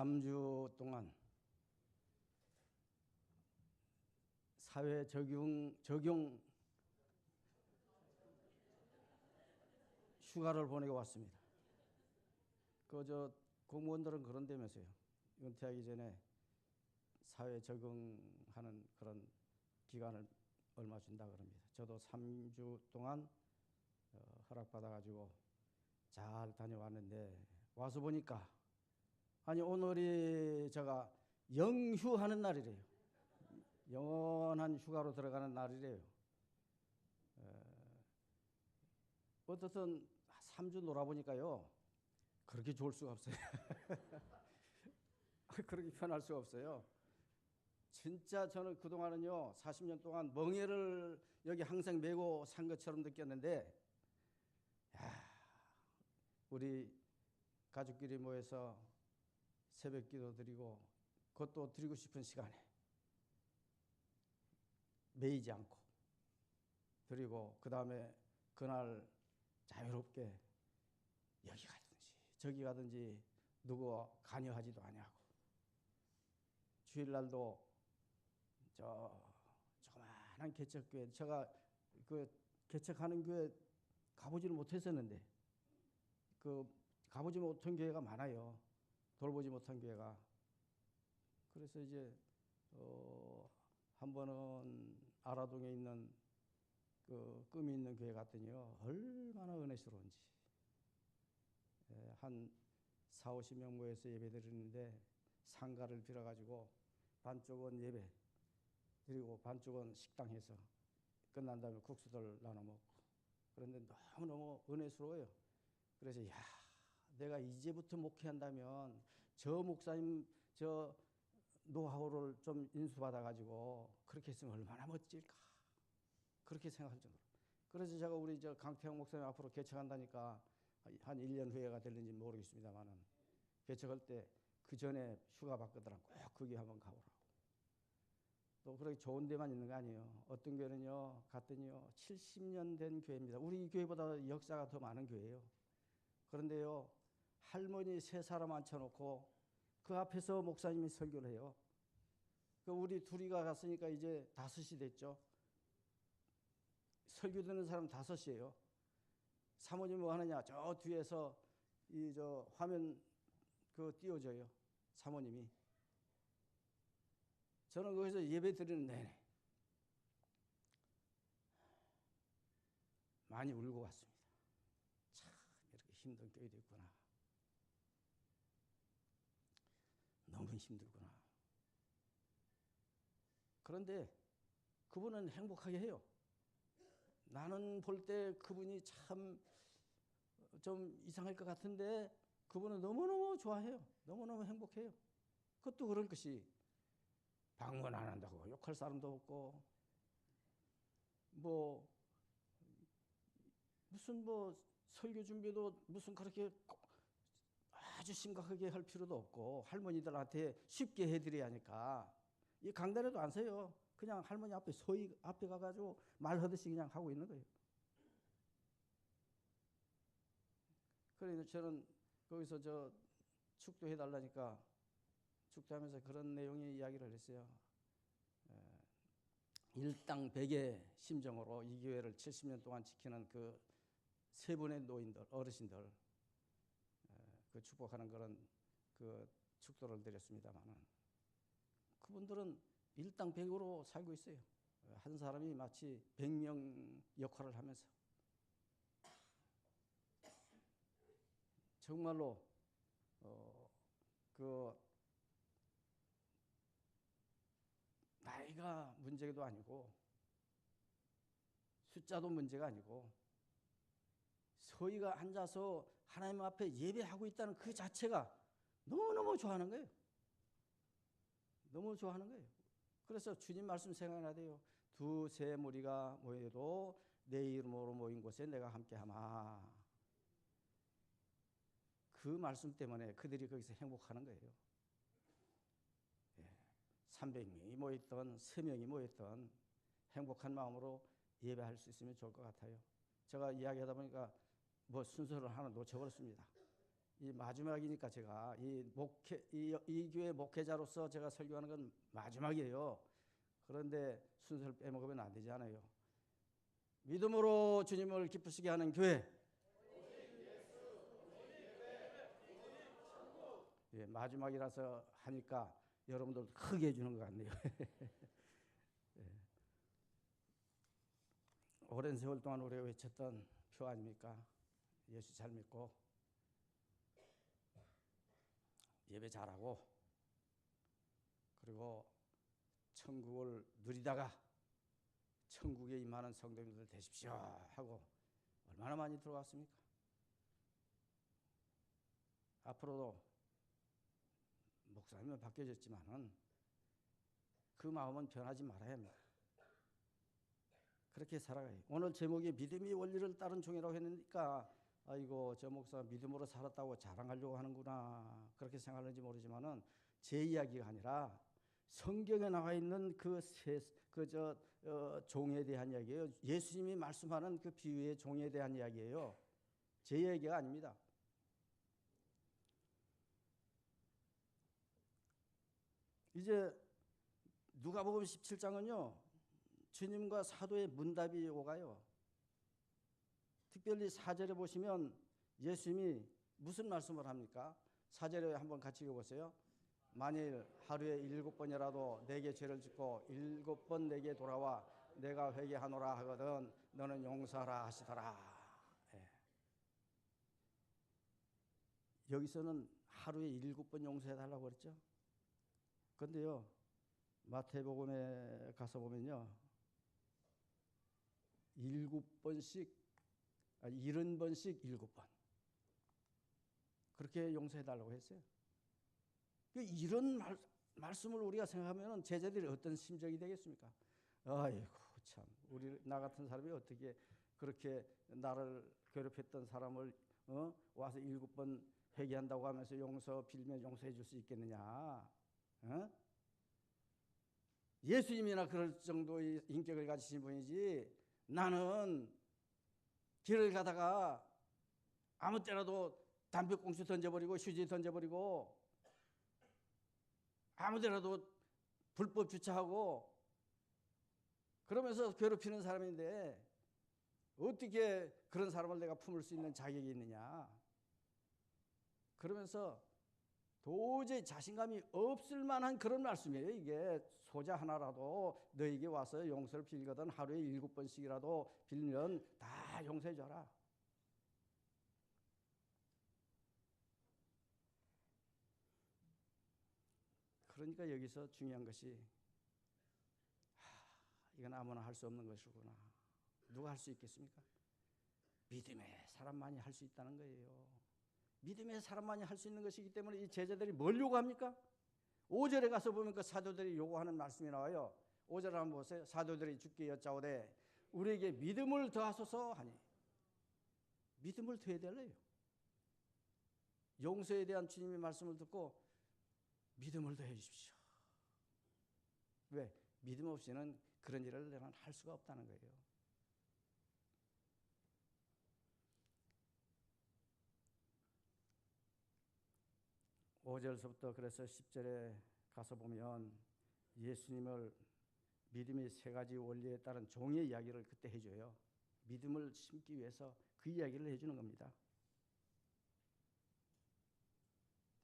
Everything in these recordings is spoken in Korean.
3주 동안 사회 적용 휴가를 보내고 왔습니다. 공무원들은 그런다면서요. 은퇴하기 전에 사회 적응하는 그런 기간을 얼마 준다 그럽니다. 저도 3주 동안 허락받아가지고 잘 다녀왔는데 와서 보니까 오늘이 제가 영휴하는 날이래요. 영원한 휴가로 들어가는 날이래요. 어떻든 3주 놀아보니까요. 그렇게 좋을 수가 없어요. 그렇게 편할 수가 없어요. 진짜 저는 그동안은요. 40년 동안 멍에를 여기 항상 메고 산 것처럼 느꼈는데 우리 가족끼리 모여서 새벽 기도 드리고 그것도 드리고 싶은 시간에 매이지 않고 드리고 그 다음에 그날 자유롭게 여기 가든지 저기 가든지 누구 관여하지도 아니하고 주일날도 조그마한 개척교회 제가 그 개척하는 교회 가보지를 못했었는데 가보지 못한 교회가 많아요. 돌보지 못한 교회가. 그래서 이제 한 번은 아라동에 있는 그 끔이 있는 교회 갔더니요. 얼마나 은혜스러운지. 한 4, 50명 모여서 예배 드리는데 상가를 빌어가지고 반쪽은 예배 드리고 반쪽은 식당해서 끝난 다음에 국수들 나눠 먹고 그런데 너무너무 은혜스러워요. 그래서 내가 이제부터 목회한다면 저 목사님 저 노하우를 좀 인수받아가지고 그렇게 했으면 얼마나 멋질까 그렇게 생각할 정도로. 그래서 제가 우리 강태형 목사님 앞으로 개척한다니까 한 1년 후에가 될는지 모르겠습니다만은 개척할 때 그 전에 휴가 받거더라고. 꼭 거기 한번 가보라고. 또 그렇게 좋은 데만 있는 거 아니에요. 어떤 교회는요 갔더니요 70년 된 교회입니다. 우리 교회보다 역사가 더 많은 교회예요. 그런데요 할머니 3사람 앉혀놓고 그 앞에서 목사님이 설교를 해요. 우리 둘이가 갔으니까 이제 5이 됐죠. 설교 듣는 사람 5이에요. 사모님 뭐 하느냐? 저 뒤에서 화면 띄워줘요. 사모님이. 저는 거기서 예배 드리는 내내 많이 울고 왔습니다. 참 이렇게 힘든 교회도 있구나. 너무 힘들구나. 그런데 그분은 행복하게 해요. 나는 볼 때 그분이 참 좀 이상할 것 같은데 그분은 너무너무 좋아해요. 너무너무 행복해요. 그것도 그럴 것이 방문 안 한다고 욕할 사람도 없고 무슨 설교 준비도 무슨 그렇게 아주 심각하게 할 필요도 없고 할머니들한테 쉽게 해드려야 하니까 이 강단에도 안 서요. 그냥 할머니 앞에 앞에 가가지고 말하듯이 그냥 하고 있는 거예요. 그래서 저는 거기서 축도해 달라니까 축도하면서 그런 내용의 이야기를 했어요. 일당 백의 심정으로 이 교회를 70년 동안 지키는 그 3분의 노인들, 어르신들 그 축복하는 그런 축도를 드렸습니다만은 그분들은 일당 백으로 살고 있어요. 한 사람이 마치 100명 역할을 하면서 정말로 나이가 문제도 아니고 숫자도 문제가 아니고 서희가 앉아서 하나님 앞에 예배하고 있다는 그 자체가 너무너무 좋아하는 거예요. 너무 좋아하는 거예요. 그래서 주님 말씀 생각나대요. 2, 3 무리가 모여도 내 이름으로 모인 곳에 내가 함께하마. 그 말씀 때문에 그들이 거기서 행복하는 거예요. 300명이 모였던 3명이 모였던 행복한 마음으로 예배할 수 있으면 좋을 것 같아요. 제가 이야기하다 보니까 순서를 하나 놓쳐버렸습니다. 이 마지막이니까 제가 이 교회 목회자로서 제가 설교하는 건 마지막이에요. 그런데 순서를 빼먹으면 안 되잖아요. 믿음으로 주님을 기쁘시게 하는 교회. 예, 마지막이라서 하니까 여러분들도 크게 해주는 것 같네요. 예. 오랜 세월 동안 우리가 외쳤던 표 아닙니까? 예수 잘 믿고 예배 잘하고 그리고 천국을 누리다가 천국에 임하는 성도님들 되십시오 하고 얼마나 많이 들어왔습니까? 앞으로도 목사님은 바뀌어졌지만은 그 마음은 변하지 말아야 합니다. 그렇게 살아가요. 오늘 제목이 믿음이 원리를 따른 종이라고 했으니까 아이고 저 목사 믿음으로 살았다고 자랑하려고 하는구나 그렇게 생각하는지 모르지만은 제 이야기가 아니라 성경에 나와 있는 종에 대한 이야기예요. 예수님이 말씀하는 그 비유의 종에 대한 이야기예요. 제 얘기가 아닙니다. 이제 누가복음 17장은요. 주님과 사도의 문답이 오가요. 특별히 4절에 보시면 예수님이 무슨 말씀을 합니까? 4절에 한번 같이 읽어보세요. 만일 하루에 7번이라도 내게 죄를 짓고 7번 내게 돌아와 내가 회개하노라 하거든 너는 용서하라 하시더라. 예. 여기서는 하루에 7번 용서해달라고 그랬죠. 그런데요. 마태복음에 가서 보면요. 70번씩 7번 그렇게 용서해달라고 했어요. 이런 말씀을 우리가 생각하면 제자들이 어떤 심정이 되겠습니까? 아이고 참 우리 나 같은 사람이 어떻게 그렇게 나를 괴롭혔던 사람을 와서 7번 회개한다고 하면서 용서 빌면 용서해 줄 수 있겠느냐? 예수님이나 그럴 정도의 인격을 가지신 분이지 나는 길을 가다가 아무 때라도 담배꽁초 던져버리고 휴지 던져버리고 아무 데라도 불법 주차하고 그러면서 괴롭히는 사람인데 어떻게 그런 사람을 내가 품을 수 있는 자격이 있느냐. 그러면서 도저히 자신감이 없을 만한 그런 말씀이에요. 이게 소자 하나라도 너에게 와서 용서를 빌거든 하루에 7번씩이라도 빌면 다 용서해 줘라. 그러니까 여기서 중요한 것이 이건 아무나 할 수 없는 것이구나. 누가 할 수 있겠습니까? 믿음의 사람만이 할 수 있다는 거예요. 믿음의 사람만이 할 수 있는 것이기 때문에 이 제자들이 뭘 요구합니까? 5절에 가서 보면 그 사도들이 요구하는 말씀이 나와요. 5절 한번 보세요. 사도들이 주께 여짜오되 우리에게 믿음을 더하소서 하니 믿음을 더해야 될래요. 용서에 대한 주님의 말씀을 듣고 믿음을 더해 주십시오. 왜? 믿음 없이는 그런 일을 내가 할 수가 없다는 거예요. (5절서부터) 그래서 10절에 가서 보면 예수님을 믿음의 3가지 원리에 따른 종의 이야기를 그때 해줘요. 믿음을 심기 위해서 그 이야기를 해주는 겁니다.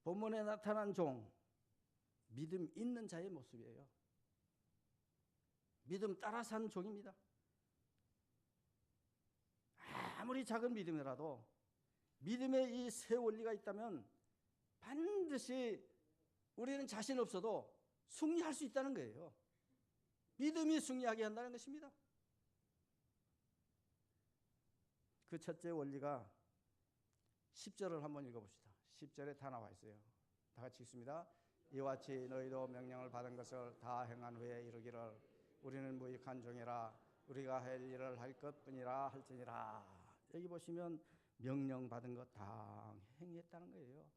본문에 나타난 종, 믿음 있는 자의 모습이에요. 믿음 따라 산 종입니다. 아무리 작은 믿음이라도 믿음의 이 3 원리가 있다면 반드시 우리는 자신 없어도 승리할 수 있다는 거예요. 믿음이 승리하게 한다는 것입니다. 그 첫째 원리가 10절을 한번 읽어봅시다. 10절에 다 나와 있어요. 다 같이 읽습니다. 이와 같이 너희도 명령을 받은 것을 다 행한 후에 이르기를 우리는 무익한 종이라 우리가 할 일을 할 것뿐이라 할지니라. 여기 보시면 명령받은 것 다 행했다는 거예요.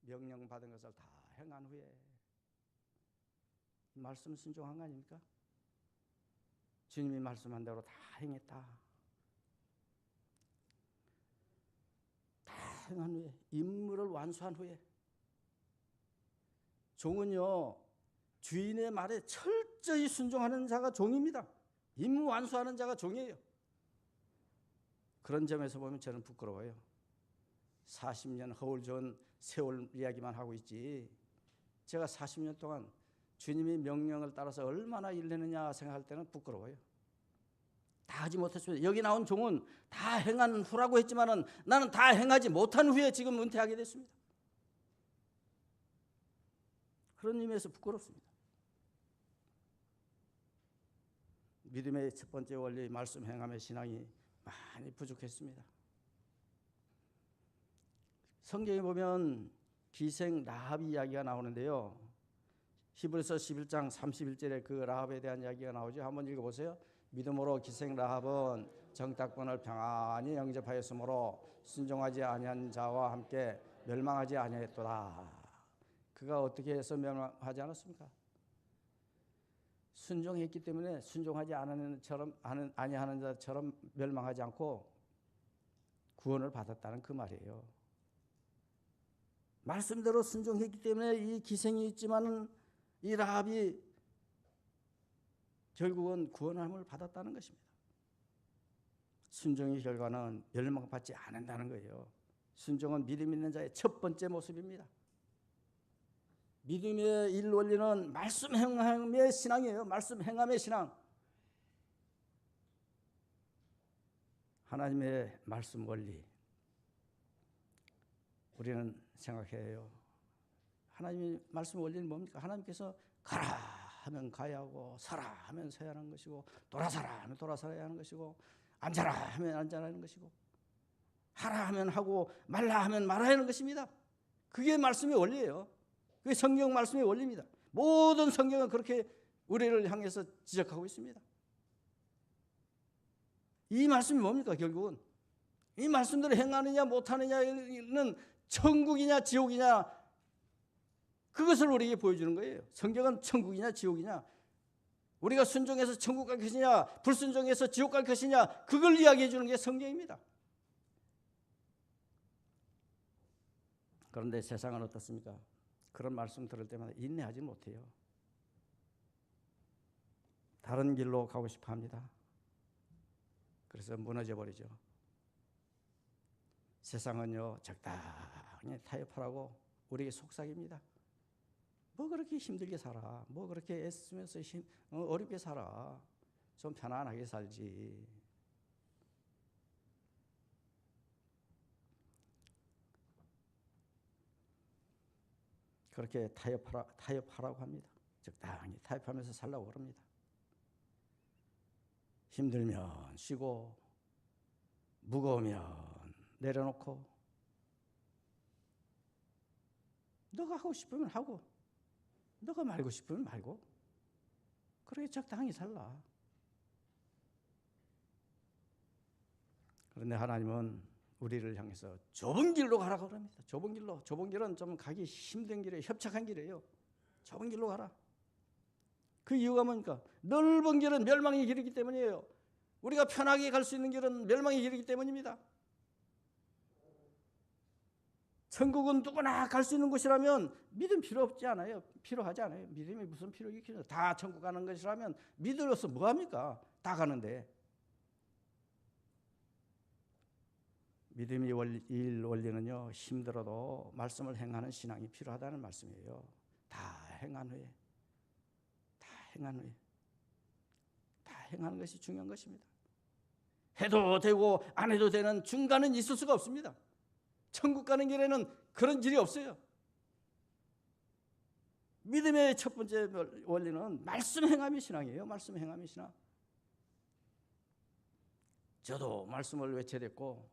명령받은 것을 다 행한 후에. 말씀 순종한 거 아닙니까? 주님이 말씀한 대로 다 행했다. 다 행한 후에, 임무를 완수한 후에. 종은요, 주인의 말에 철저히 순종하는 자가 종입니다. 임무 완수하는 자가 종이에요. 그런 점에서 보면 저는 부끄러워요. 40년 허울 좋은 세월 이야기만 하고 있지, 제가 40년 동안 주님의 명령을 따라서 얼마나 일했느냐 생각할 때는 부끄러워요. 다 하지 못했습니다. 여기 나온 종은 다 행한 후라고 했지만은 나는 다 행하지 못한 후에 지금 은퇴하게 됐습니다. 그런 의미에서 부끄럽습니다. 믿음의 첫 번째 원리, 말씀 행함의 신앙이 많이 부족했습니다. 성경에 보면 기생 라합 이야기가 나오는데요. 히브리서 11장 31절에 그 라합에 대한 이야기가 나오죠. 한번 읽어보세요. 믿음으로 기생 라합은 정탐꾼을 평안히 영접하였으므로 순종하지 아니한 자와 함께 멸망하지 아니했도다. 그가 어떻게 해서 멸망하지 않았습니까? 순종했기 때문에 순종하지 아니하는 자처럼 멸망하지 않고 구원을 받았다는 그 말이에요. 말씀대로 순종했기 때문에 이 기생이 있지만은 이 라합이 결국은 구원함을 받았다는 것입니다. 순종의 결과는 멸망받지 않는다는 거예요. 순종은 믿음 있는 자의 첫 번째 모습입니다. 믿음의 일 원리는 말씀 행함의 신앙이에요. 말씀 행함의 신앙. 하나님의 말씀 원리, 우리는 생각해요. 하나님의 말씀 원리는 뭡니까? 하나님께서 가라 하면 가야 하고, 서라 하면 서야 하는 것이고, 돌아서라 하면 돌아서야 하는 것이고, 앉아라 하면 앉아야 하는 것이고, 하라 하면 하고 말라 하면 말아야 하는 것입니다. 그게 말씀의 원리예요. 그게 성경 말씀의 원리입니다. 모든 성경은 그렇게 우리를 향해서 지적하고 있습니다. 이 말씀이 뭡니까? 결국은 이 말씀대로 행하느냐 못하느냐는 천국이냐 지옥이냐, 그것을 우리에게 보여주는 거예요. 성경은 천국이냐 지옥이냐, 우리가 순종해서 천국 갈 것이냐 불순종해서 지옥 갈 것이냐, 그걸 이야기해 주는 게 성경입니다. 그런데 세상은 어떻습니까? 그런 말씀 들을 때마다 인내하지 못해요. 다른 길로 가고 싶어 합니다. 그래서 무너져 버리죠. 세상은요, 적당히 타협하라고 우리에게 속삭입니다. 뭐 그렇게 힘들게 살아, 뭐 그렇게 애쓰면서 어렵게 살아, 좀 편안하게 살지. 그렇게 타협하라고 합니다. 적당히 타협하면서 살라고 그럽니다. 힘들면 쉬고, 무거우면 내려놓고, 너가 하고 싶으면 하고, 너가 말고 싶으면 말고, 그렇게 적당히 살라. 그런데 하나님은 우리를 향해서 좁은 길로 가라고 합니다. 좁은 길로. 좁은 길은 좀 가기 힘든 길이에요. 협착한 길이에요. 좁은 길로 가라. 그 이유가 뭡니까? 넓은 길은 멸망의 길이기 때문이에요. 우리가 편하게 갈 수 있는 길은 멸망의 길이기 때문입니다. 천국은 누구나 갈 수 있는 곳이라면 믿음 필요 없지 않아요. 필요하지 않아요. 믿음이 무슨 필요가 있겠어요. 다 천국 가는 것이라면 믿으로서 뭐합니까? 다 가는데. 믿음의 원리는요, 힘들어도 말씀을 행하는 신앙이 필요하다는 말씀이에요. 다 행한 후에, 다 행하는 것이 중요한 것입니다. 해도 되고 안 해도 되는 중간은 있을 수가 없습니다. 천국 가는 길에는 그런 길이 없어요. 믿음의 첫 번째 원리는 말씀 행함의 신앙이에요. 말씀 행함의 신앙. 저도 말씀을 외쳐야 됐고,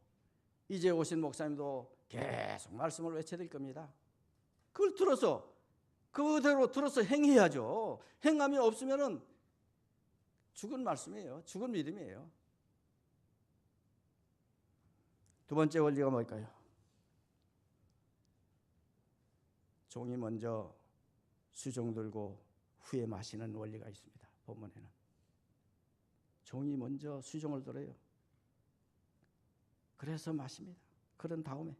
이제 오신 목사님도 계속 말씀을 외쳐야 될 겁니다. 그걸 들어서, 그대로 들어서 행해야죠. 행함이 없으면은 죽은 말씀이에요. 죽은 믿음이에요. 두 번째 원리가 뭘까요? 종이 먼저 수종 들고 후에 마시는 원리가 있습니다. 본문에는 종이 먼저 수종을 들어요. 그래서 마십니다. 그런 다음에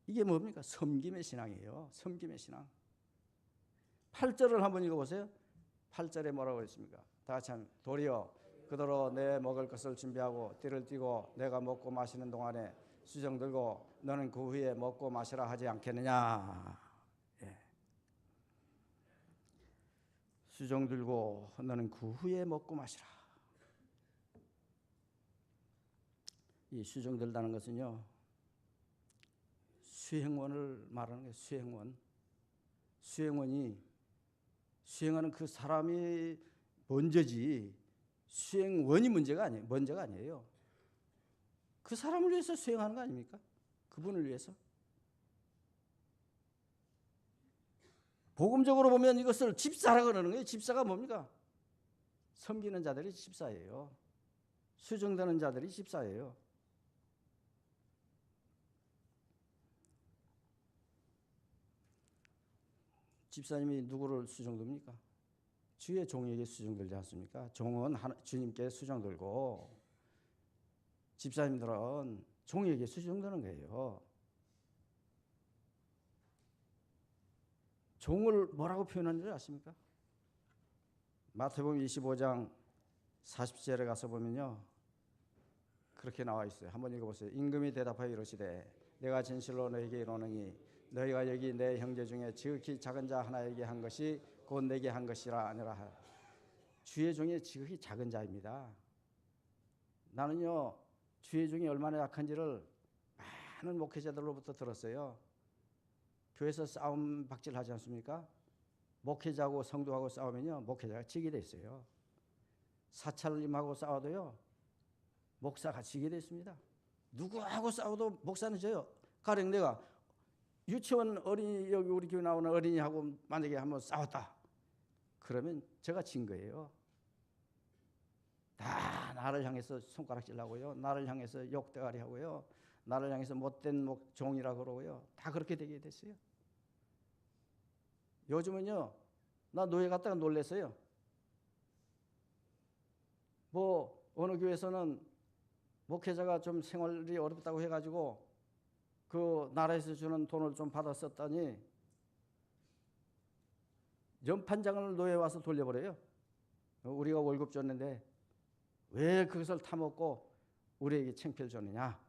이게 뭡니까? 섬김의 신앙이에요. 섬김의 신앙. 8절을 한번 읽어보세요. 8절에 뭐라고 했습니까? 다 같이 하면 도리어 그대로 내 먹을 것을 준비하고 띠를 띠고 내가 먹고 마시는 동안에 수정 들고 너는 그 후에 먹고 마시라 하지 않겠느냐. 예. 수정 들고 너는 그 후에 먹고 마시라. 이 수정 들다는 것은요, 수행원을 말하는 거예요. 수행원. 수행하는 그 사람이 먼저지 수행원이 먼저가 아니에요. 그 사람을 위해서 수행하는 거 아닙니까? 그분을 위해서. 복음적으로 보면 이것을 집사라고 그러는 거예요. 집사가 뭡니까? 섬기는 자들이 집사예요. 수정되는 자들이 집사예요. 집사님이 누구를 수정듭니까? 주의 종에게 수정들지 않습니까? 종은 주님께 수정들고 집사님들은 종에게 수정되는 거예요. 종을 뭐라고 표현하는지 아십니까? 마태복음 25장 40절에 가서 보면요, 그렇게 나와 있어요. 한번 읽어보세요. 임금이 대답하여 이르시되 내가 진실로 너에게 이르노니 너희가 여기 내 형제 중에 지극히 작은 자 하나에게 한 것이 곧 내게 한 것이라 아니라. 주의 종이 지극히 작은 자입니다. 나는요, 주의 종이 얼마나 약한지를 많은 목회자들로부터 들었어요. 교회에서 싸움 박질하지 않습니까? 목회자하고 성도하고 싸우면요, 목회자가 지게 돼 있어요. 사찰님하고 싸워도요, 목사가 지게 돼 있습니다. 누구하고 싸워도 목사는 져요. 가령 내가 유치원 어린이, 여기 우리 교회 나오는 어린이하고 만약에 한번 싸웠다. 그러면 제가 진 거예요. 다 나를 향해서 손가락질 하고요. 나를 향해서 욕대가리 하고요. 나를 향해서 못된 종이라고 그러고요. 다 그렇게 되게 됐어요. 요즘은요, 나 노예 갔다가 놀랬어요. 뭐 어느 교회에서는 목회자가 좀 생활이 어렵다고 해가지고 그 나라에서 주는 돈을 좀 받아 썼더니 연판장을 노예 와서 돌려버려요. 우리가 월급 줬는데 왜 그것을 타먹고 우리에게 창피를 줬느냐.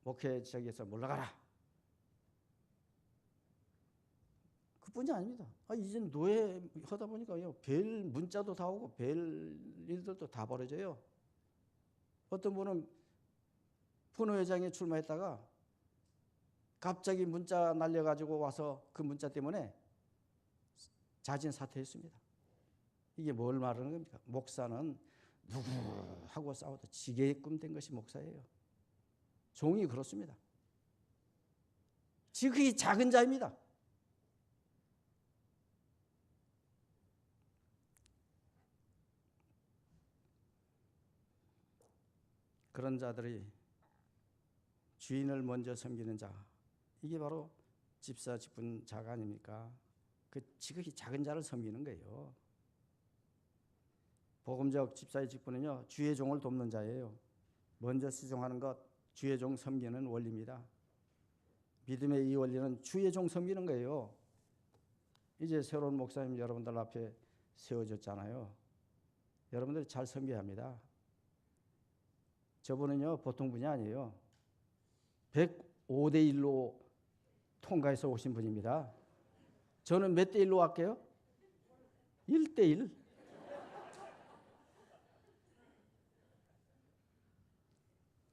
목회적에서 물러가라. 그뿐이 아닙니다. 이젠 노예 하다 보니까요, 별 문자도 다 오고 별 일들도 다 벌어져요. 어떤 분은 분회장에 출마했다가 갑자기 문자 날려가지고 와서 그 문자 때문에 자진 사퇴했습니다. 이게 뭘 말하는 겁니까? 목사는 누구하고 싸워도 지게끔 된 것이 목사예요. 종이 그렇습니다. 지극히 작은 자입니다. 그런 자들이 주인을 먼저 섬기는 자, 이게 바로 집사 직분 자가 아닙니까? 그 지극히 작은 자를 섬기는 거예요. 복음적 집사의 직분은요, 주의 종을 돕는 자예요. 먼저 수종하는 것, 주의 종 섬기는 원리입니다. 믿음의 이 원리는 주의 종 섬기는 거예요. 이제 새로운 목사님 여러분들 앞에 세워졌잖아요. 여러분들이 잘 섬겨야 합니다. 저분은요, 보통 분이 아니에요. 105대 1로 통과해서 오신 분입니다. 저는 몇 대 1로 할게요? 1대 1.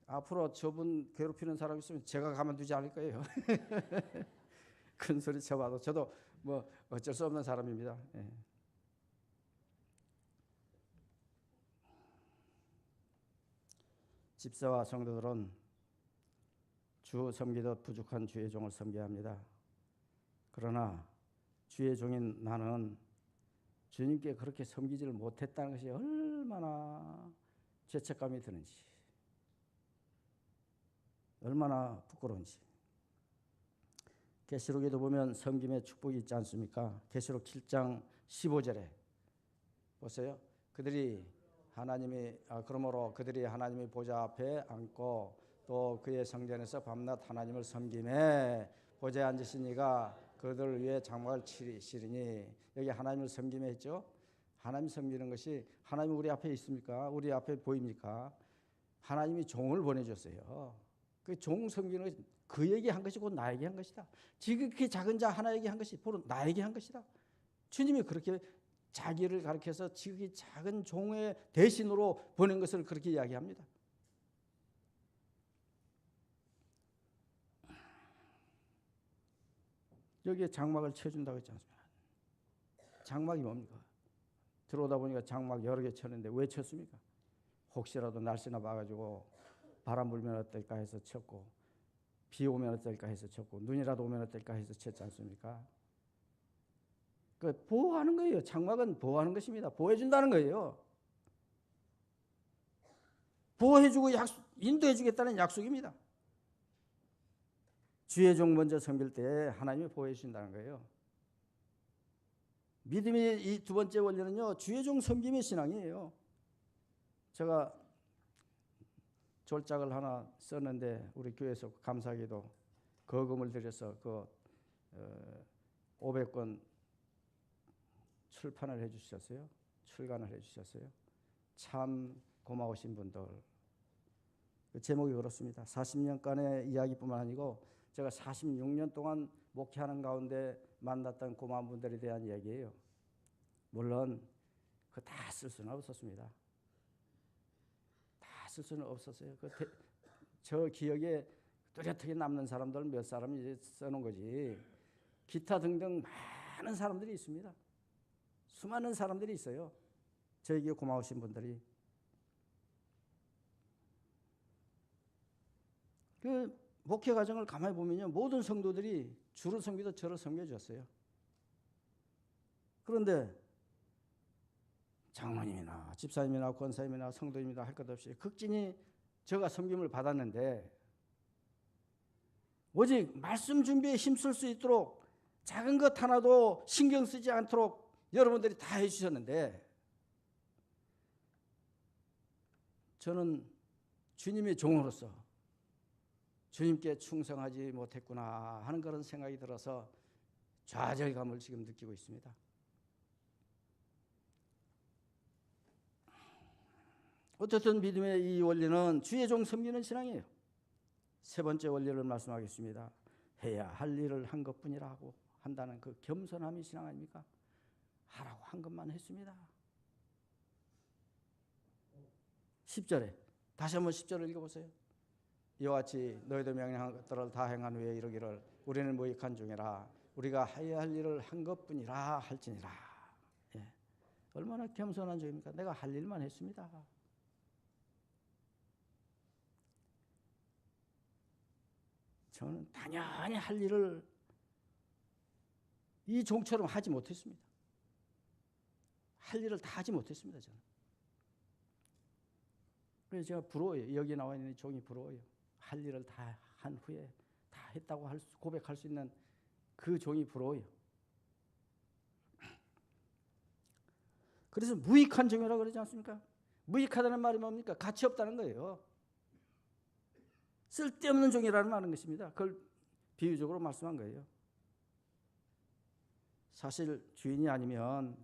앞으로 저분 괴롭히는 사람 있으면 제가 가만두지 않을 거예요. 큰 소리 쳐봐도 저도 뭐 어쩔 수 없는 사람입니다. 예. 집사와 성도들은 주 섬기듯 부족한 주의 종을 섬겨야 합니다. 그러나 주의 종인 나는 주님께 그렇게 섬기지를 못했다는 것이 얼마나 죄책감이 드는지, 얼마나 부끄러운지. 계시록에도 보면 섬김의 축복이 있지 않습니까? 계시록 7장 15절에 보세요. 그러므로 그들이 하나님의 보좌 앞에 앉고 또 그의 성전에서 밤낮 하나님을 섬김에 보좌에 앉으신 이가 그들을 위해 장막을 치리시리니. 여기 하나님을 섬김에 했죠. 하나님 섬기는 것이, 하나님 우리 앞에 있습니까? 우리 앞에 보입니까? 하나님이 종을 보내줬어요. 그 종 섬기는 것이 그에게 한 것이 곧 나에게 한 것이다. 지극히 작은 자 하나에게 한 것이 바로 나에게 한 것이다. 주님이 그렇게 자기를 가리켜서 지극히 작은 종의 대신으로 보낸 것을 그렇게 이야기합니다. 여기에 장막을 쳐준다고 했지 않습니까? 장막이 뭡니까? 들어오다 보니까 장막 여러 개 쳤는데 왜 쳤습니까? 혹시라도 날씨나 봐가지고 바람 불면 어떨까 해서 쳤고, 비 오면 어떨까 해서 쳤고, 눈이라도 오면 어떨까 해서 쳤지 않습니까? 그 보호하는 거예요. 장막은 보호하는 것입니다. 보호해준다는 거예요. 보호해주고 인도해주겠다는 약속입니다. 주의 종 먼저 섬길 때 하나님이 보호해 주신다는 거예요. 믿음의 이 두 번째 원리는요, 주의 종 섬김의 신앙이에요. 제가 졸작을 하나 썼는데 우리 교회에서 감사하게도 거금을 들여서 그 500권 출판을 해주셨어요. 출간을 해주셨어요. 참 고마우신 분들. 그 제목이 그렇습니다. 40년간의 이야기뿐만 아니고 제가 46년 동안 목회하는 가운데 만났던 고마운 분들에 대한 이야기예요. 물론 그 다 쓸 수는 없었습니다. 다 쓸 수는 없었어요. 저 기억에 뚜렷하게 남는 사람들 몇 사람이 이제 써놓은 거지. 기타 등등 많은 사람들이 있습니다. 수많은 사람들이 있어요. 저에게 고마우신 분들이. 그 목회 과정을 가만히 보면요, 모든 성도들이 주를 섬기듯 저를 섬겨주었어요. 그런데 장로님이나 집사님이나 권사님이나 성도님이나 할 것 없이 극진히 제가 섬김을 받았는데, 오직 말씀 준비에 힘쓸 수 있도록 작은 것 하나도 신경 쓰지 않도록 여러분들이 다 해주셨는데, 저는 주님의 종으로서 주님께 충성하지 못했구나 하는 그런 생각이 들어서 좌절감을 지금 느끼고 있습니다. 어쨌든 믿음의 이 원리는 주의 종 섬기는 신앙이에요. 세 번째 원리를 말씀하겠습니다. 해야 할 일을 한 것뿐이라고 한다는 그 겸손함이 신앙 아닙니까? 하라고 한 것만 했습니다. 10절에 다시 한번 10절을 읽어보세요. 이와 같이 너희도 명령한 것들을 다 행한 후에 이르기를 우리는 무익한 중이라 우리가 해야 할 일을 한 것뿐이라 할지니라. 예. 얼마나 겸손한 중입니까? 내가 할 일만 했습니다. 저는 당연히 할 일을 이 종처럼 하지 못했습니다. 할 일을 다 하지 못했습니다. 저는. 그래서 제가 부러워요. 여기 나와 있는 종이 부러워요. 할 일을 다 한 후에 다 했다고 고백할 수 있는 그 종이 부러워요. 그래서 무익한 종이라고 그러지 않습니까? 무익하다는 말이 뭡니까? 가치 없다는 거예요. 쓸데없는 종이라는 말인 것입니다. 그걸 비유적으로 말씀한 거예요. 사실 주인이 아니면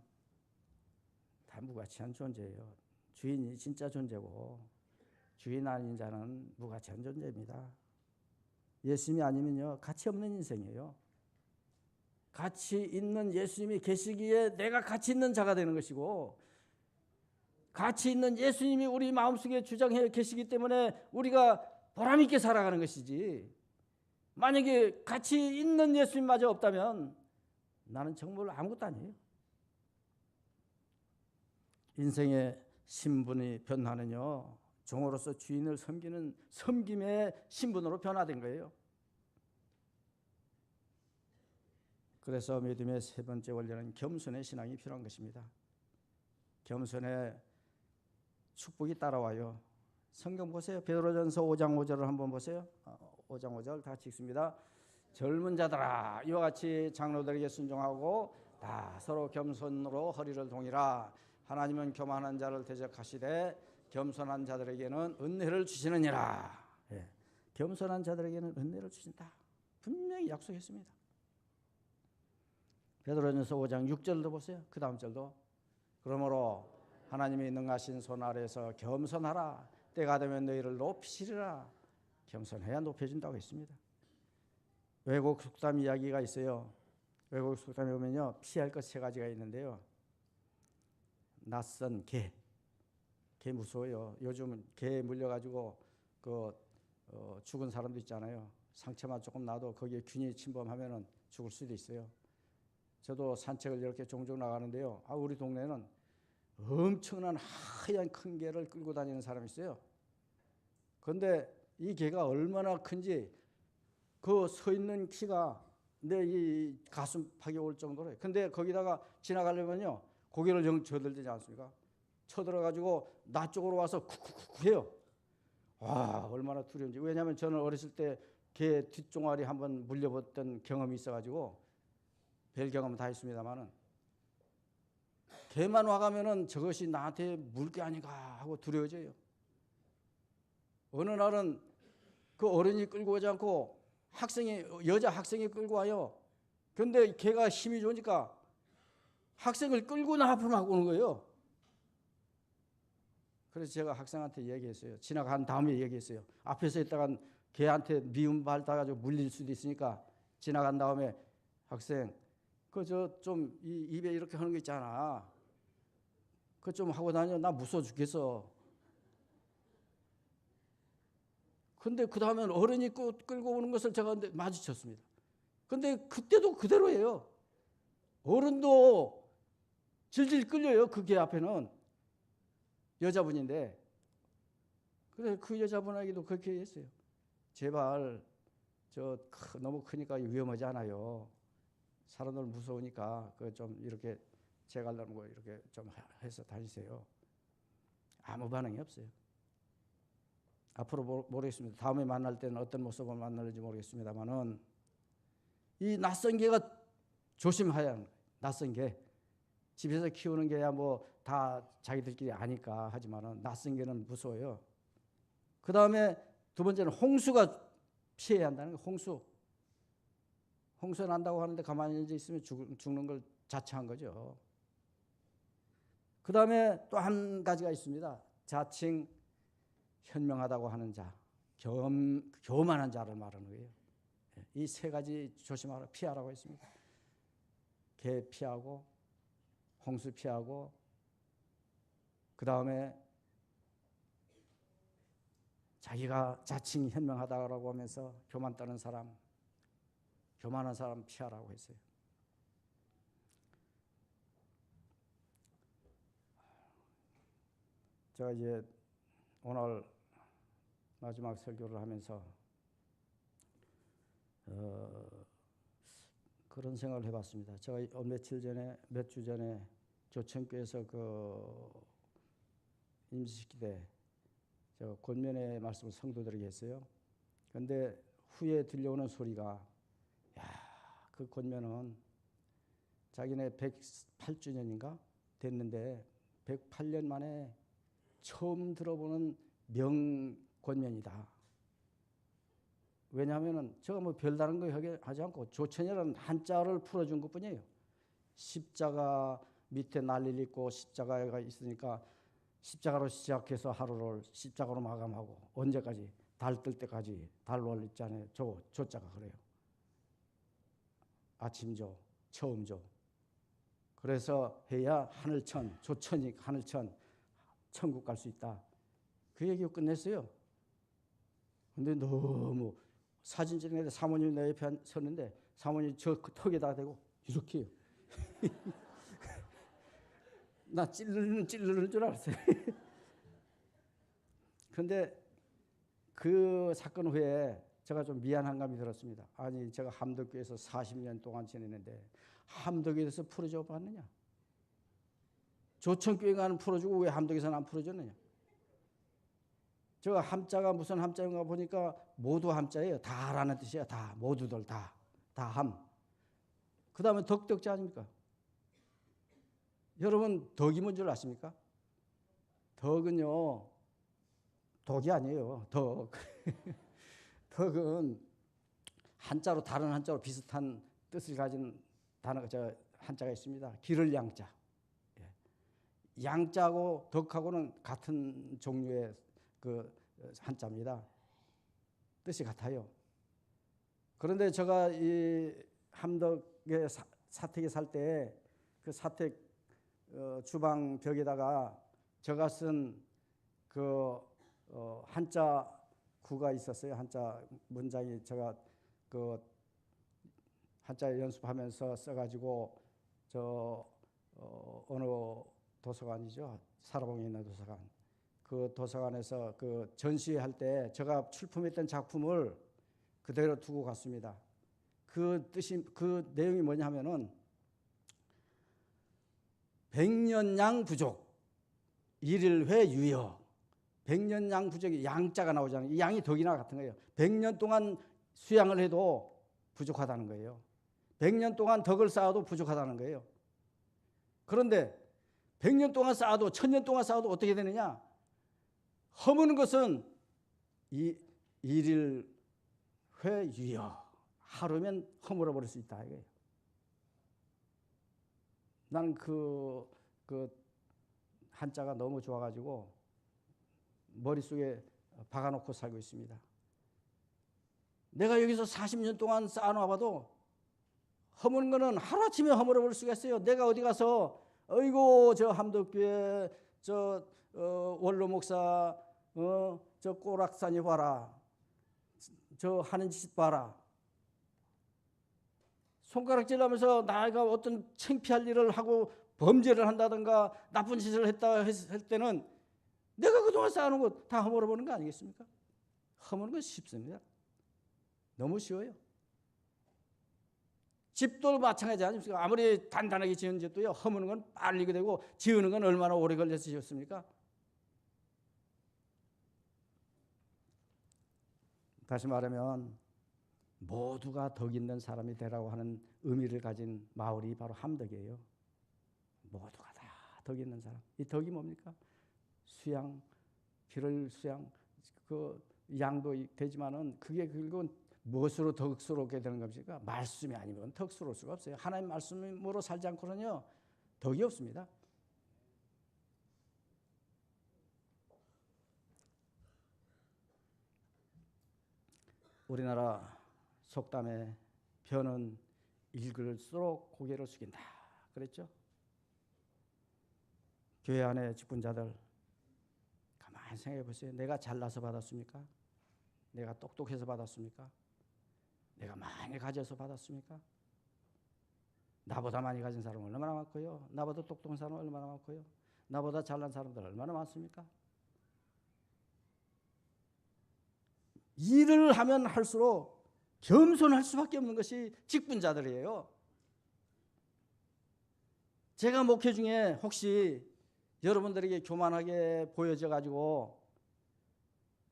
다 무가치한 존재예요. 주인이 진짜 존재고 주인 아닌 자는 무가치한 존재입니다. 예수님이 아니면요, 가치 없는 인생이에요. 가치 있는 예수님이 계시기에 내가 가치 있는 자가 되는 것이고, 가치 있는 예수님이 우리 마음속에 주장해 계시기 때문에 우리가 보람 있게 살아가는 것이지, 만약에 가치 있는 예수님마저 없다면 나는 정말 아무것도 아니에요. 인생의 신분이 변화는요, 종으로서 주인을 섬기는 섬김의 신분으로 변화된 거예요. 그래서 믿음의 세 번째 원리는 겸손의 신앙이 필요한 것입니다. 겸손의 축복이 따라와요. 성경 보세요. 베드로전서 5장 5절을 한번 보세요. 5장 5절 다 같이 읽습니다. 젊은 자들아 이와 같이 장로들에게 순종하고 다 서로 겸손으로 허리를 동이라. 하나님은 교만한 자를 대적하시되 겸손한 자들에게는 은혜를 주시느니라. 예. 겸손한 자들에게는 은혜를 주신다. 분명히 약속했습니다. 베드로전서 5장 6절도 보세요. 그 다음 절도 그러므로 하나님이 능하신 손 아래에서 겸손하라. 때가 되면 너희를 높이시리라. 겸손해야 높여준다고 했습니다. 외국 속담 이야기가 있어요. 외국 속담에 보면요, 피할 것 3가지가 있는데요. 낯선 개 무서워요. 요즘 개에 물려가지고 죽은 사람도 있잖아요. 상처만 조금 나도 거기에 균이 침범하면은 죽을 수도 있어요. 저도 산책을 이렇게 종종 나가는데요. 우리 동네는 엄청난 하얀 큰 개를 끌고 다니는 사람이 있어요. 그런데 이 개가 얼마나 큰지 그 서 있는 키가 내 이 가슴팍에 올 정도로 해요. 근데 거기다가 지나가려면요, 고개를 영 저들지 않습니까? 쳐들어가지고 나 쪽으로 와서 쿡쿡쿡 해요. 와, 얼마나 두려운지. 왜냐하면 저는 어렸을 때 개 뒷종아리 한번 물려봤던 경험이 있어가지고 별 경험 다 했습니다만은 개만 와가면은 저것이 나한테 물 게 아닌가 하고 두려워져요. 어느 날은 그 어른이 끌고 오지 않고 여자 학생이 끌고 와요. 그런데 걔가 힘이 좋으니까 학생을 끌고 나 앞으로 막 오는 거예요. 그래서 제가 학생한테 얘기했어요. 지나간 다음에 얘기했어요. 앞에서 있다간 걔한테 미움 받아가지고 물릴 수도 있으니까 지나간 다음에 학생, 좀 입에 이렇게 하는 거 있잖아. 그거 좀 하고 다녀. 나 무서워 죽겠어. 근데 그 다음엔 어른이 끌고 오는 것을 제가 마주쳤습니다. 근데 그때도 그대로예요. 어른도 질질 끌려요. 그 개 앞에는. 여자분인데. 그래서 그 여자분에게도 그렇게 했어요. 제발 너무 크니까 위험하지 않아요. 사람들 무서우니까 좀 이렇게 제갈라는 거 이렇게 좀 해서 다니세요. 아무 반응이 없어요. 앞으로 모르겠습니다. 다음에 만날 때는 어떤 모습을 만날지 모르겠습니다만은 이 낯선 개가 조심해야 하는 거예요. 낯선 개. 집에서 키우는 개야 뭐 다 자기들끼리 아니까 하지만은 낯선 개는 무서워요. 그 다음에 두 번째는 홍수가 피해야 한다는 거예요. 홍수 난다고 하는데 가만히 있으면 죽는 걸 자처한 거죠. 그 다음에 또 한 가지가 있습니다. 자칭 현명하다고 하는 자, 교만한 자를 말하는 거예요. 이 3가지 조심하라, 피하라고 했습니다. 개 피하고, 홍수 피하고, 그 다음에 자기가 자칭 현명하다고 하면서 교만 떠는 사람, 교만한 사람 피하라고 했어요. 제가 이제 오늘 마지막 설교를 하면서 그런 생각을 해봤습니다. 제가 몇 주 전에 조천교에서 임시식기 때 권면의 말씀을 성도들에게 했어요. 그런데 후에 들려오는 소리가, 그 권면은 자기네 108주년인가 됐는데 108년 만에 처음 들어보는 명권면이다. 왜냐하면은 제가 뭐 별다른 거 하지 않고 조천이라는 한자를 풀어준 것뿐이에요. 십자가 밑에 난리 있고 십자가가 있으니까 십자가로 시작해서 하루를 십자가로 마감하고 언제까지? 달 뜰 때까지 달월 있잖아요. 조자가 그래요. 아침조, 처음조. 그래서 해야 하늘천, 조천이 하늘천, 천국 갈 수 있다. 그 얘기로 끝냈어요. 근데 너무 사진 찍는데 사모님 내 옆에 섰는데 사모님 저 턱에다 대고 이렇게 해요. 나 찌르는 줄 알았어요. 그런데 그 사건 후에 제가 좀 미안한 감이 들었습니다. 아니, 제가 함덕교에서 40년 동안 지냈는데 함덕에서 풀어줘 봤느냐? 조천교회가 풀어주고 왜 함덕에서는 안 풀어줬느냐? 제가 함자가 무슨 함자인가 보니까 모두 함자예요. 다라는 뜻이에요. 다, 모두들 다 함. 그 다음에 덕덕자 아닙니까? 여러분 덕이 뭔 줄 아십니까? 덕은요, 독이 아니에요. 덕. 덕은 한자로 다른 한자로 비슷한 뜻을 가진 단어가 한자가 있습니다. 기를 양자. 양자하고 덕하고는 같은 종류의 그 한자입니다. 뜻이 같아요. 그런데 제가 이 함덕에 사택에 살 때 그 사택 주방 벽에다가 제가 쓴 그 한자 구가 있었어요. 한자 문장이 제가 그 한자 연습하면서 써가지고 어느 도서관이죠. 사라봉에 있는 도서관. 그 도서관에서 그 전시할 때 제가 출품했던 작품을 그대로 두고 갔습니다. 그 뜻이 그 내용이 뭐냐 하면은 백년양 부족 일일회 유여. 백년양 부족이 양자가 나오잖아요. 이 양이 덕이나 같은 거예요. 100년 동안 수양을 해도 부족하다는 거예요. 100년 동안 덕을 쌓아도 부족하다는 거예요. 그런데 100년 동안 쌓아도 1000년 동안 쌓아도 어떻게 되느냐? 허무는 것은 일일회 유여. 하루면 허물어 버릴 수 있다 이거예요. 나는 그 한자가 너무 좋아가지고 머릿속에 박아놓고 살고 있습니다. 내가 여기서 40년 동안 쌓아놔봐도 허무는 거는 하루아침에 허물어 버릴 수가 있어요. 내가 어디 가서 어이고 저 함덕교회 원로 목사 저 꼬락산이 봐라. 저 하는 짓 봐라. 손가락질 하면서 나가 어떤 창피할 일을 하고 범죄를 한다든가 나쁜 짓을 했다 했을 때는 내가 그동안 쌓아놓은 거 다 허물어버리는 거 아니겠습니까? 허무는 건 쉽습니다. 너무 쉬워요. 집도 마찬가지 아닙니까? 아무리 단단하게 지은 집도요, 허무는 건 빨리 되고 지으는 건 얼마나 오래 걸려서 지었습니까? 다시 말하면 모두가 덕 있는 사람이 되라고 하는 의미를 가진 마을이 바로 함덕이에요. 모두가 다 덕 있는 사람. 이 덕이 뭡니까? 수양, 길을 수양, 그 양도 되지만은 그게 결국은 무엇으로 덕스럽게 되는 겁니까? 말씀이 아니면 덕스러울 수가 없어요. 하나님 말씀으로 살지 않고는요, 덕이 없습니다. 우리나라 속담에 변은 읽을수록 고개를 숙인다 그랬죠? 교회 안에 직분자들 가만히 생각해 보세요. 내가 잘나서 받았습니까? 내가 똑똑해서 받았습니까? 내가 많이 가져서 받았습니까? 나보다 많이 가진 사람은 얼마나 많고요. 나보다 똑똑한 사람은 얼마나 많고요. 나보다 잘난 사람들 얼마나 많습니까? 일을 하면 할수록 겸손할 수밖에 없는 것이 직분자들이에요. 제가 목회 중에 혹시 여러분들에게 교만하게 보여져 가지고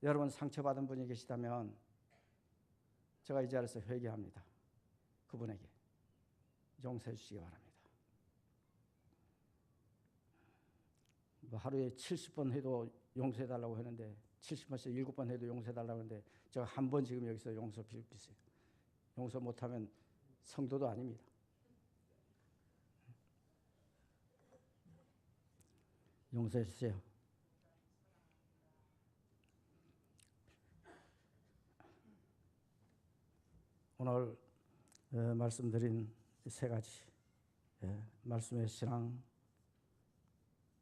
여러분 상처받은 분이 계시다면 제가 이 자리에서 회개합니다. 그분에게 용서해 주시기 바랍니다. 뭐 하루에 70번 해도 용서해 달라고 하는데 70번씩 7번 해도 용서해 달라고 하는데 제가 한 번 지금 여기서 용서 빌고 있어요. 용서 못하면 성도도 아닙니다. 용서해 주세요. 오늘 말씀드린 세 가지, 말씀의 신앙,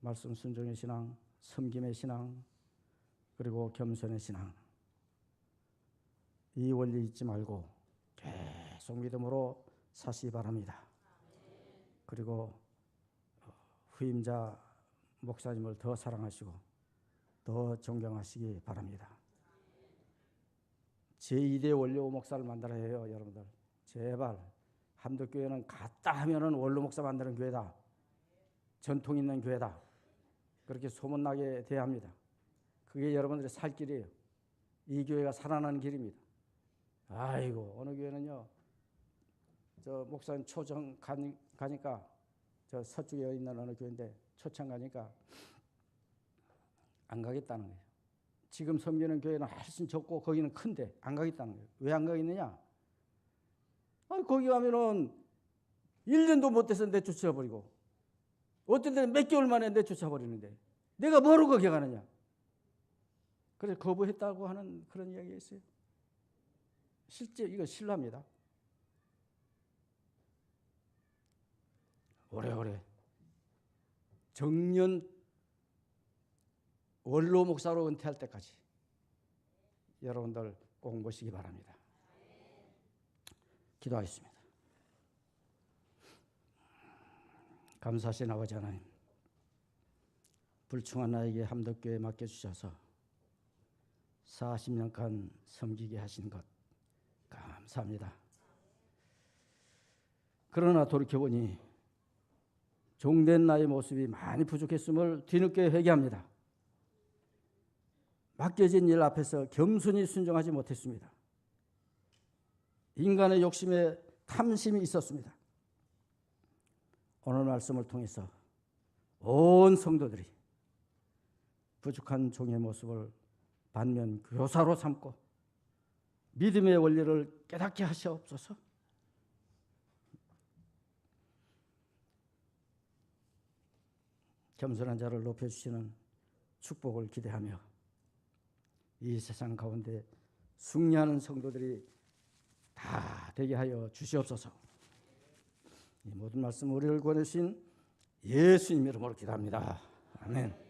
말씀 순종의 신앙, 섬김의 신앙, 그리고 겸손의 신앙. 이 원리 잊지 말고 계속 믿음으로 사시기 바랍니다. 그리고 후임자 목사님을 더 사랑하시고 더 존경하시기 바랍니다. 제2대 원로 목사를 만들어야 해요, 여러분들. 제발 함덕교회는 갔다 하면은 원로 목사 만드는 교회다. 전통 있는 교회다. 그렇게 소문나게 돼야 합니다. 그게 여러분들의 살 길이에요. 이 교회가 살아나는 길입니다. 아이고 어느 교회는요, 저 목사님 초청 가니까 저 서쪽에 있는 어느 교회인데 초청 가니까 안 가겠다는 거예요. 지금 섬기는 교회는 훨씬 적고 거기는 큰데 안 가겠다는 거예요. 왜 안 가겠느냐? 거기 가면은 1년도 못 돼서 내쫓아버리고 어떤 데는 몇 개월 만에 내쫓아버리는데 내가 뭐로 거기 가느냐? 그래서 거부했다고 하는 그런 이야기가 있어요. 실제 이거 신뢰합니다. 오래오래 정년 원로 목사로 은퇴할 때까지 여러분들 꼭 모시기 바랍니다. 기도하겠습니다. 감사하신 아버지 하나님, 불충한 나에게 함덕교회 맡겨주셔서 40년간 섬기게 하신 것 감사합니다. 그러나 돌이켜보니 종된 나의 모습이 많이 부족했음을 뒤늦게 회개합니다. 맡겨진 일 앞에서 겸손히 순종하지 못했습니다. 인간의 욕심에 탐심이 있었습니다. 오늘 말씀을 통해서 온 성도들이 부족한 종의 모습을 반면 교사로 삼고 믿음의 원리를 깨닫게 하시옵소서. 겸손한 자를 높여주시는 축복을 기대하며 이 세상 가운데 승리하는 성도들이 다 되게 하여 주시옵소서. 이 모든 말씀 우리를 구원하신 예수님 이름으로 기도합니다. 아멘.